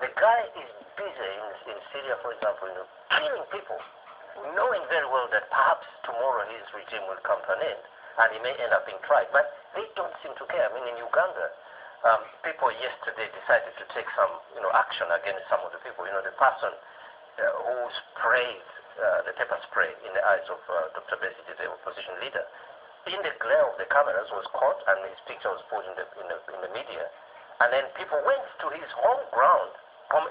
The guy is busy in Syria, for example, killing people, knowing very well that perhaps tomorrow his regime will come to an end and he may end up being tried. But they don't seem to care. I mean, in Uganda, people yesterday decided to take some, action against some of the people. The person who sprayed the pepper spray in the eyes of Dr. Besigye, the opposition leader, in the glare of the cameras was caught and his picture was put in the media. And then people went to his home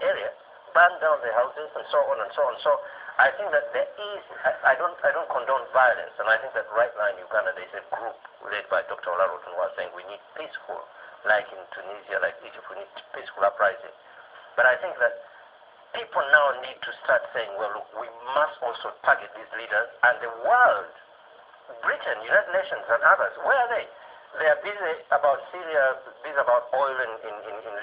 area, burned down the houses and so on and so on. So I think that there is, I don't condone violence, and I think that right now in Uganda there is a group led by Dr. Olaroton who are saying we need peaceful, like in Tunisia, like Egypt, we need peaceful uprising. But I think that people now need to start saying, well, look, we must also target these leaders and the world. Britain, United Nations and others, where are they? They are busy about Syria, busy about oil in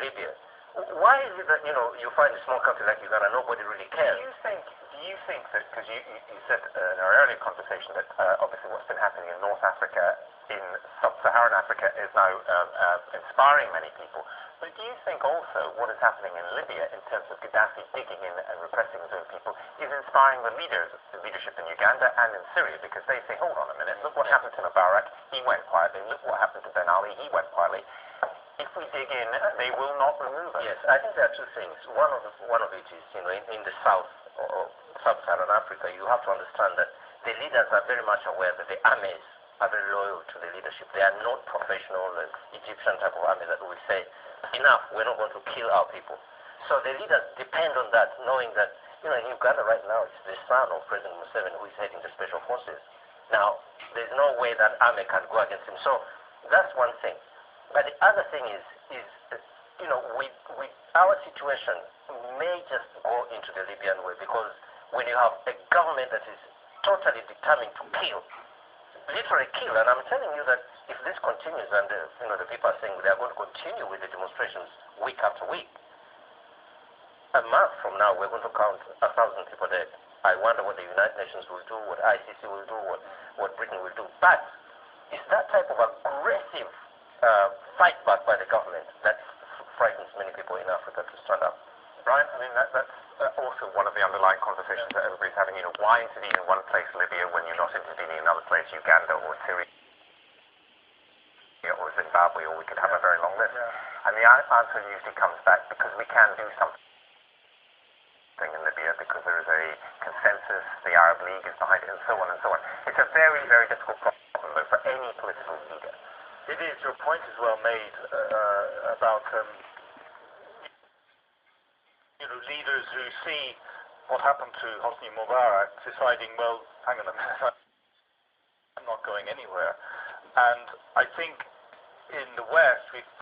Libya. Why is it that, you find a small country like Uganda, nobody really cares? Do you think that, because you said in our earlier conversation that obviously what's been happening in North Africa, in sub-Saharan Africa, is now inspiring many people. But do you think also what is happening in Libya in terms of Gaddafi digging in and repressing his own people is inspiring the leadership in Uganda and in Syria? Because they say, hold on a minute, look what happened to Mubarak, he went quietly. Look what happened to Ben Ali, he went quietly. If we dig in, they will not remove us. Yes, I think there are two things. One of it is, in the south or sub-Saharan Africa, you have to understand that the leaders are very much aware that the armies are very loyal to the leadership. They are not professional Egyptian type of army that will say, enough, we're not going to kill our people. So the leaders depend on that, knowing that, in Uganda right now, it's the son of President Museveni who is heading the special forces. Now, there's no way that army can go against him. So that's one thing. But the other thing is our situation may just go into the Libyan way, because when you have a government that is totally determined to kill, literally kill, and I'm telling you that if this continues and the people are saying they are going to continue with the demonstrations week after week, a month from now we're going to count 1,000 people dead. I wonder what the United Nations will do, what ICC will do, what Britain will do. But it's that type of aggressive fight back by the government that frightens many people in Africa to stand up. Brian, I mean, that's also one of the underlying conversations that everybody's having. Why intervene in one place, Libya, when you're not intervening in another place, Uganda or Syria or Zimbabwe, or we could have a very long list. Yeah. And the answer usually comes back because we can do something in Libya, because there is a consensus, the Arab League is behind it, and so on and so on. It's a very, very difficult problem, though, for any political leader. It is. Your point is well made about leaders who see what happened to Hosni Mubarak deciding, well, hang on a minute, I'm not going anywhere. And I think in the West, we've